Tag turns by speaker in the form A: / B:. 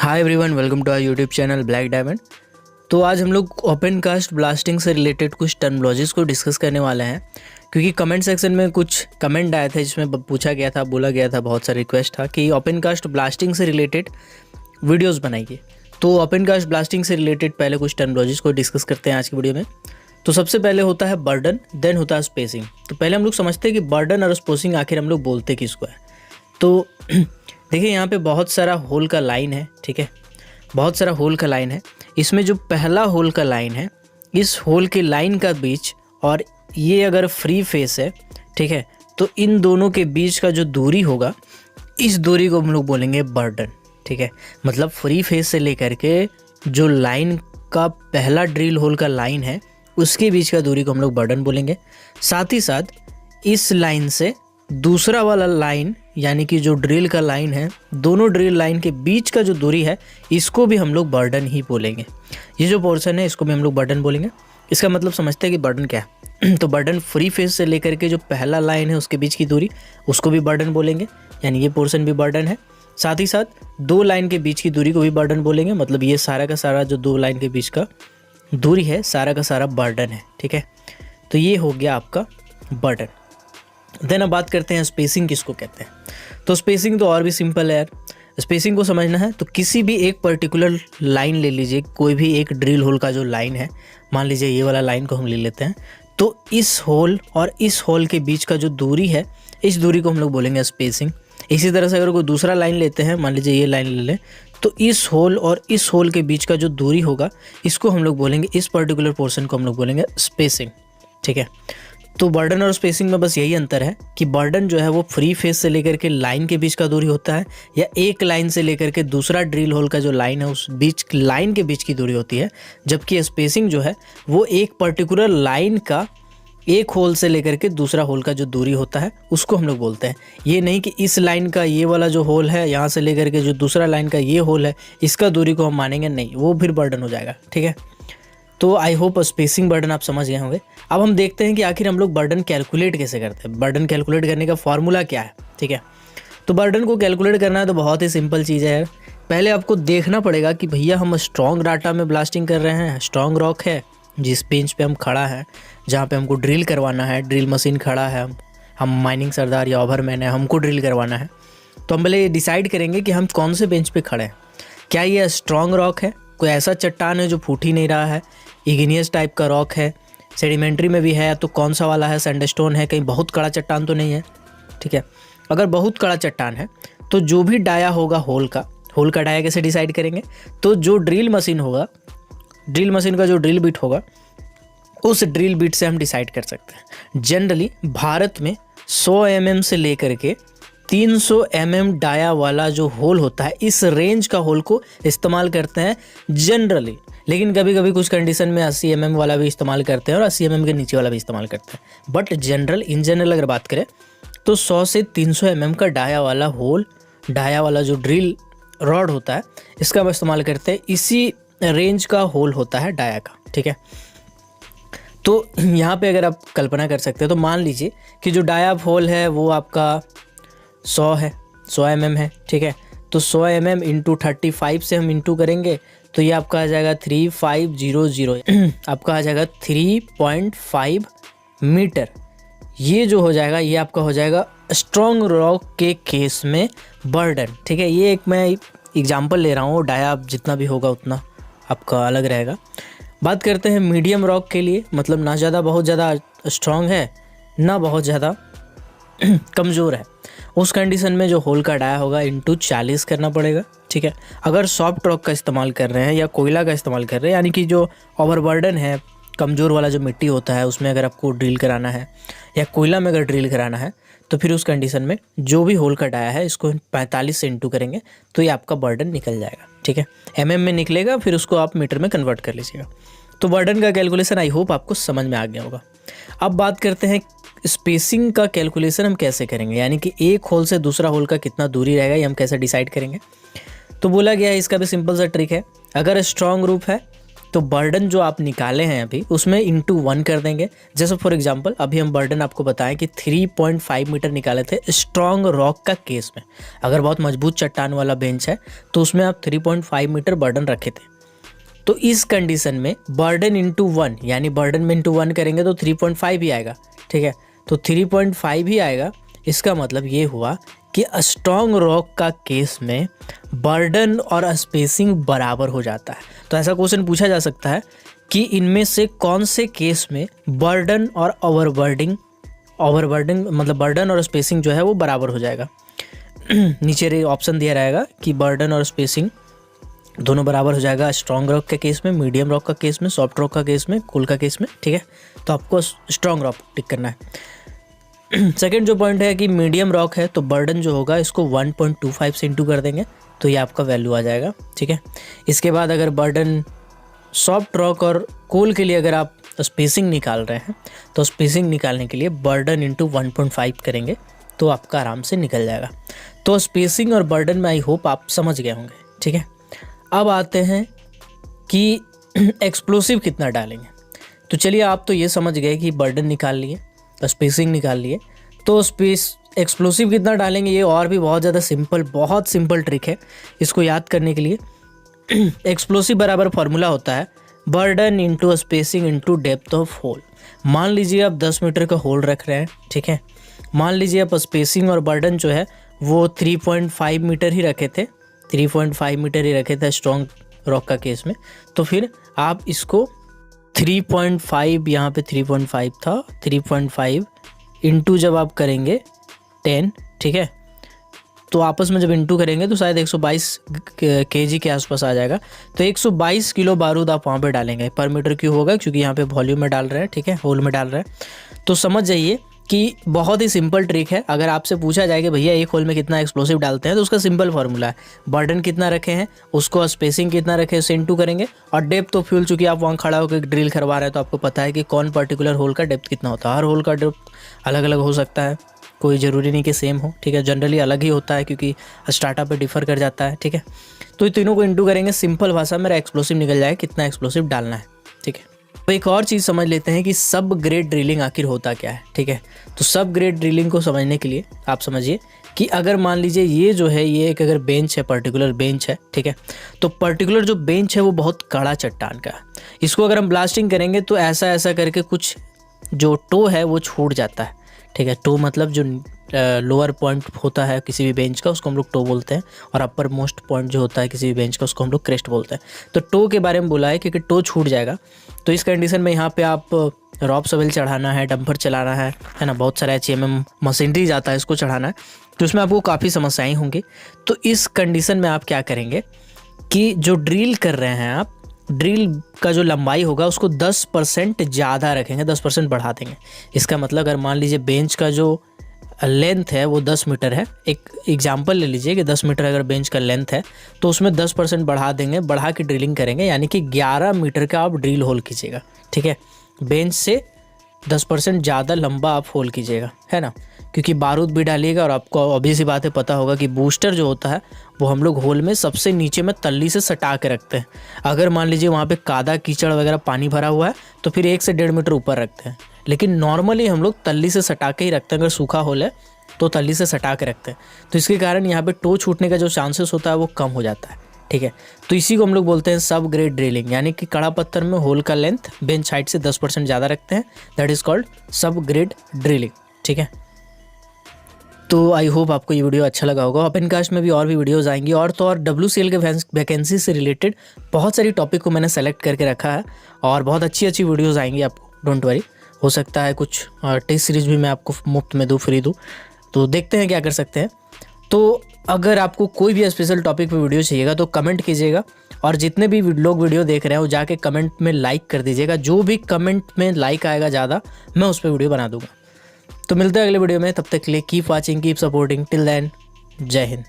A: Hi everyone, welcome to our YouTube channel Black Diamond. तो आज हम लोग ओपन कास्ट ब्लास्टिंग से रिलेटेड कुछ टर्मिनोलॉजीज़ को डिस्कस करने वाले हैं, क्योंकि कमेंट सेक्शन में कुछ कमेंट आए थे जिसमें पूछा गया था, बोला गया था, बहुत सारा रिक्वेस्ट था कि ओपन कास्ट ब्लास्टिंग से रिलेटेड वीडियोज़ बनाइए। तो ओपन कास्ट ब्लास्टिंग से रिलेटेड पहले कुछ टर्मिनोलॉजीज़ को डिस्कस करते हैं आज की वीडियो में। तो सबसे पहले होता है बर्डन, देन होता है स्पेसिंग। तो पहले हम लोग समझते हैं कि बर्डन और स्पेसिंग आखिर हम लोग बोलते किसको है। तो देखिए यहाँ पे बहुत सारा होल का लाइन है, ठीक है, बहुत सारा होल का लाइन है। इसमें जो पहला होल का लाइन है, इस होल के लाइन का बीच और ये अगर फ्री फेस है, ठीक है, तो इन दोनों के बीच का जो दूरी होगा, इस दूरी को हम लोग बोलेंगे बर्डन, ठीक है। मतलब फ्री फेस से लेकर के जो लाइन का पहला ड्रिल होल का लाइन है, उसके बीच का दूरी को हम लोग बर्डन बोलेंगे। साथ ही साथ इस लाइन से दूसरा वाला लाइन, यानी कि जो ड्रिल का लाइन है, दोनों ड्रिल लाइन के बीच का जो दूरी है, इसको भी हम लोग बर्डन ही बोलेंगे। ये जो पोर्शन है, इसको भी हम लोग बर्डन बोलेंगे। इसका मतलब समझते हैं कि बर्डन क्या है। तो बर्डन फ्री फेस से लेकर के जो पहला लाइन है उसके बीच की दूरी, उसको भी बर्डन बोलेंगे, यानी ये पोर्शन भी बर्डन है। साथ ही साथ दो लाइन के बीच की दूरी को भी बर्डन बोलेंगे। मतलब ये सारा का सारा जो दो लाइन के बीच का दूरी है, सारा का सारा बर्डन है, ठीक है। तो ये हो गया आपका बर्डन। देन अब बात करते हैं स्पेसिंग किसको कहते हैं। तो स्पेसिंग तो और भी सिंपल है यार। स्पेसिंग को समझना है तो किसी भी एक पर्टिकुलर लाइन ले लीजिए, कोई भी एक ड्रिल होल का जो लाइन है, मान लीजिए ये वाला लाइन को हम ले लेते हैं। तो इस होल और इस होल के बीच का जो दूरी है, इस दूरी को हम लोग बोलेंगे स्पेसिंग। इसी तरह से अगर कोई दूसरा लाइन लेते हैं, मान लीजिए ये लाइन ले लें, तो इस होल और इस होल के बीच का जो दूरी होगा, इसको हम लोग बोलेंगे, इस पर्टिकुलर पोर्शन को हम लोग बोलेंगे स्पेसिंग, ठीक है। तो बर्डन और स्पेसिंग में बस यही अंतर है कि बर्डन जो है वो फ्री फेस से लेकर के लाइन के बीच का दूरी होता है, या एक लाइन से लेकर के दूसरा ड्रिल होल का जो लाइन है उस बीच लाइन के बीच की दूरी होती है। जबकि स्पेसिंग जो है वो एक पर्टिकुलर लाइन का एक होल से लेकर के दूसरा होल का जो दूरी होता है, उसको हम लोग बोलते हैं। ये नहीं कि इस लाइन का ये वाला जो होल है, यहाँ से लेकर के जो दूसरा लाइन का ये होल है, इसका दूरी को हम मानेंगे नहीं, वो फिर बर्डन हो जाएगा, ठीक है। तो आई होप स्पेसिंग बर्डन आप समझ गए होंगे। अब हम देखते हैं कि आखिर हम लोग बर्डन कैलकुलेट कैसे करते हैं। बर्डन कैलकुलेट करने का फॉर्मूला क्या है, ठीक है। तो बर्डन को कैलकुलेट करना है तो बहुत ही सिंपल चीज़ है यार। पहले आपको देखना पड़ेगा कि भैया हम स्ट्रॉन्ग डाटा में ब्लास्टिंग कर रहे हैं, स्ट्रॉन्ग रॉक है जिस बेंच पे हम खड़ा है, जहाँ पे हमको ड्रिल करवाना है, ड्रिल मशीन खड़ा है, हम माइनिंग सरदार या ओवरमैन है, हमको ड्रिल करवाना है। तो हम पहले डिसाइड करेंगे कि हम कौन से बेंच पे खड़े हैं। क्या ये स्ट्रॉन्ग रॉक है, कोई ऐसा चट्टान है जो फूट ही नहीं रहा है, इग्नियस टाइप का रॉक है, सेडिमेंट्री में भी है, तो कौन सा वाला है, सैंडस्टोन है, कहीं बहुत कड़ा चट्टान तो नहीं है, ठीक है। अगर बहुत कड़ा चट्टान है तो जो भी डाया होगा होल का डाया कैसे डिसाइड करेंगे, तो जो ड्रिल मशीन होगा, ड्रिल मशीन का जो ड्रिल बिट होगा, उस ड्रिल बिट से हम डिसाइड कर सकते हैं। जनरली भारत में 100 mm से लेकर के 300 mm डाया वाला जो होल होता है, इस रेंज का होल को इस्तेमाल करते हैं जनरली। लेकिन कभी कभी कुछ कंडीशन में 80 mm वाला भी इस्तेमाल करते हैं और 80 mm के नीचे वाला भी इस्तेमाल करते हैं। बट इन जनरल अगर बात करें तो 100 से 300 mm का डाया वाला होल, डाया वाला जो ड्रिल रॉड होता है, इसका हम इस्तेमाल करते हैं। इसी रेंज का होल होता है डाया का, ठीक है। तो यहाँ पे अगर आप कल्पना कर सकते हैं, तो मान लीजिए कि जो डाया होल है वो आपका 100 है, 100 mm है, ठीक है। तो 100 mm इंटू 35 से हम इंटू करेंगे तो ये आपका आ जाएगा 3500 आपका आ जाएगा 3.5 मीटर। ये जो हो जाएगा, ये आपका हो जाएगा स्ट्रॉन्ग रॉक के केस में बर्डन, ठीक है। ये एक मैं एग्जांपल ले रहा हूँ, डाया जितना भी होगा उतना आपका अलग रहेगा। बात करते हैं मीडियम रॉक के लिए, मतलब ना ज़्यादा बहुत ज़्यादा स्ट्रॉन्ग है, ना बहुत ज़्यादा कमज़ोर है। उस कंडीशन में जो होल का डाया होगा इंटू 40 करना पड़ेगा, ठीक है। अगर सॉफ्ट रॉक का इस्तेमाल कर रहे हैं या कोयला का इस्तेमाल कर रहे हैं, यानी कि जो ओवरबर्डन है, कमज़ोर वाला जो मिट्टी होता है, उसमें अगर आपको ड्रिल कराना है, या कोयला में अगर ड्रिल कराना है, तो फिर उस कंडीशन में जो भी होल का डाया है, इसको 45 से इंटू करेंगे तो ये आपका बर्डन निकल जाएगा, ठीक है। mm में निकलेगा, फिर उसको आप मीटर में कन्वर्ट कर लीजिएगा। तो बर्डन का कैलकुलेशन आई होप आपको समझ में आ गया होगा। अब बात करते हैं स्पेसिंग का कैलकुलेशन हम कैसे करेंगे, यानी कि एक होल से दूसरा होल का कितना दूरी रहेगा, ये हम कैसे डिसाइड करेंगे। तो बोला गया है, इसका भी सिंपल सा ट्रिक है। अगर स्ट्रॉन्ग रूफ है तो बर्डन जो आप निकाले हैं अभी उसमें इंटू 1 कर देंगे। जैसे फॉर एग्जांपल अभी हम बर्डन आपको बताएं कि 3.5 मीटर निकाले थे स्ट्रॉन्ग रॉक का केस में। अगर बहुत मजबूत चट्टान वाला बेंच है तो उसमें आप 3.5 मीटर बर्डन रखे थे। तो इस कंडीशन में बर्डन इंटू 1 यानी बर्डन में इंटू 1 करेंगे तो 3.5 ही आएगा, ठीक है। तो 3.5 ही आएगा। इसका मतलब ये हुआ कि स्ट्रॉन्ग रॉक का केस में बर्डन और स्पेसिंग बराबर हो जाता है। तो ऐसा क्वेश्चन पूछा जा सकता है कि इनमें से कौन से केस में बर्डन और ओवरबर्डिंग मतलब बर्डन और स्पेसिंग जो है वो बराबर हो जाएगा। नीचे ऑप्शन दिया रहेगा कि बर्डन और स्पेसिंग दोनों बराबर हो जाएगा स्ट्रॉन्ग रॉक के केस में, मीडियम रॉक का केस में, सॉफ्ट रॉक का केस में, कूल का केस में, ठीक है। तो आपको स्ट्रॉन्ग रॉक टिक करना है। सेकेंड जो पॉइंट है कि मीडियम रॉक है तो बर्डन जो होगा इसको 1.25 से इंटू कर देंगे तो ये आपका वैल्यू आ जाएगा, ठीक है। इसके बाद अगर बर्डन सॉफ्ट रॉक और कोल के लिए अगर आप स्पेसिंग निकाल रहे हैं तो स्पेसिंग निकालने के लिए बर्डन इंटू 1.5 करेंगे तो आपका आराम से निकल जाएगा। तो स्पेसिंग और बर्डन में आई होप आप समझ गए होंगे, ठीक है। अब आते हैं कि एक्सप्लोसिव कितना डालेंगे। तो चलिए आप तो ये समझ गए कि बर्डन निकाल लिए, स्पेसिंग निकाल लिए, तो एक्सप्लोसिव कितना डालेंगे ये और भी बहुत सिंपल ट्रिक है इसको याद करने के लिए। एक्सप्लोसिव बराबर फार्मूला होता है burden into spacing into depth of hole. मान लीजिए आप 10 मीटर का होल रख रहे हैं, ठीक है। मान लीजिए आप स्पेसिंग और बर्डन जो है वो 3.5 मीटर ही रखे थे, 3.5 मीटर ही रखे थे स्ट्रॉन्ग रॉक का केस में। तो फिर आप इसको 3.5 यहाँ पे 3.5 था, 3.5 इंटू जब आप करेंगे 10, ठीक है। तो आपस में जब इंटू करेंगे तो शायद 122 kg के आसपास आ जाएगा। तो 122 किलो बारूद आप वहाँ पे डालेंगे। पर मीटर क्यों होगा, क्योंकि यहाँ पे वॉल्यूम में डाल रहे हैं, ठीक है, होल में डाल रहे हैं। तो समझ जाइए कि बहुत ही सिंपल ट्रिक है। अगर आपसे पूछा जाए कि भैया एक होल में कितना एक्सप्लोसिव डालते हैं तो उसका सिंपल फार्मूला है बर्डन कितना रखे हैं उसको स्पेसिंग कितना रखे उससे इंटू करेंगे और डेप्थ ऑफ फ्यूल। चूँकि आप वहाँ खड़ा होकर ड्रिल करवा रहे हैं तो आपको पता है कि कौन पर्टिकुलर होल का डेप्थ कितना होता है। हर होल का डेप्थ अलग अलग हो सकता है, कोई ज़रूरी नहीं कि सेम हो, ठीक है। जनरली अलग ही होता है क्योंकि स्टार्टअप पे डिफर कर जाता है, ठीक है। तो तीनों को इंटू करेंगे, सिंपल भाषा मेरा एक्सप्लोसिव निकल जाएगा कितना एक्सप्लोसिव डालना है, ठीक है। तो एक और चीज़ समझ लेते हैं कि सब ग्रेड ड्रिलिंग आखिर होता क्या है, ठीक है। तो सब ग्रेड ड्रिलिंग को समझने के लिए आप समझिए कि अगर मान लीजिए ये जो है ये एक अगर बेंच है, पर्टिकुलर बेंच है, ठीक है। तो पर्टिकुलर जो बेंच है वो बहुत कड़ा चट्टान का है। इसको अगर हम ब्लास्टिंग करेंगे तो ऐसा करके कुछ जो टो है वो छूट जाता है, ठीक है। टो मतलब जो लोअर पॉइंट होता है किसी भी बेंच का उसको हम लोग टो बोलते हैं और अपर मोस्ट पॉइंट जो होता है किसी भी बेंच का उसको हम लोग क्रेस्ट बोलते हैं। तो टो के बारे में बोला है क्योंकि टो छूट जाएगा। तो इस कंडीशन में यहाँ पे आप रॉब सवेल चढ़ाना है, डंपर चलाना है ना, बहुत सारा HMM मशीनरी जाता है इसको चढ़ाना है, तो उसमें आपको काफ़ी समस्याएं होंगी। तो इस कंडीशन में आप क्या करेंगे कि जो ड्रिल कर रहे हैं आप, ड्रिल का जो लंबाई होगा उसको 10% ज़्यादा रखेंगे, 10% बढ़ा देंगे। इसका मतलब अगर मान लीजिए बेंच का जो लेंथ है वो 10 मीटर है, एक एग्जांपल ले लीजिए कि 10 मीटर अगर बेंच का लेंथ है तो उसमें 10% बढ़ा देंगे, बढ़ा के ड्रिलिंग करेंगे, यानी कि 11 मीटर का आप ड्रिल होल कीजिएगा, ठीक है। बेंच से 10% ज़्यादा लंबा आप होल कीजिएगा, है ना, क्योंकि बारूद भी डालिएगा और आपको ऑब्वियस ही बात है पता होगा कि बूस्टर जो होता है वो हम लोग होल में सबसे नीचे में तल्ली से सटा के रखते हैं। अगर मान लीजिए वहाँ पे कादा कीचड़ वगैरह पानी भरा हुआ है तो फिर 1 से 1.5 मीटर ऊपर रखते हैं, लेकिन नॉर्मली हम लोग तल्ली से सटा के ही रखते हैं। अगर सूखा होल है तो तल्ली से सटा के रखते हैं, तो इसके कारण यहाँ पे टो छूटने का जो चांसेस होता है वो कम हो जाता है, ठीक है। तो इसी को हम लोग बोलते हैं सब ग्रेड ड्रिलिंग, यानी कि कड़ा पत्थर में होल का लेंथ बेंच हाइट से 10% ज़्यादा रखते हैं, दैट इज़ कॉल्ड सब ग्रेड ड्रिलिंग, ठीक है। तो आई होप आपको ये वीडियो अच्छा लगा होगा। ओपनकास्ट में भी और भी वीडियोस आएंगी और तो और WCL के वैकेंसी से रिलेटेड बहुत सारी टॉपिक को मैंने सेलेक्ट करके रखा है और बहुत अच्छी वीडियोस आएंगी आपको, डोंट वरी। हो सकता है कुछ टेस्ट सीरीज भी मैं आपको मुफ्त में दूँ, फ्री दूँ, तो देखते हैं क्या कर सकते हैं। तो अगर आपको कोई भी स्पेशल टॉपिक पे वीडियो चाहिएगा तो कमेंट कीजिएगा और जितने भी लोग वीडियो देख रहे हैं वो जाके कमेंट में लाइक कर दीजिएगा। जो भी कमेंट में लाइक आएगा ज़्यादा मैं उस पर वीडियो बना दूंगा। तो मिलते हैं अगले वीडियो में, तब तक के लिए keep watching, keep supporting, till then जय हिंद।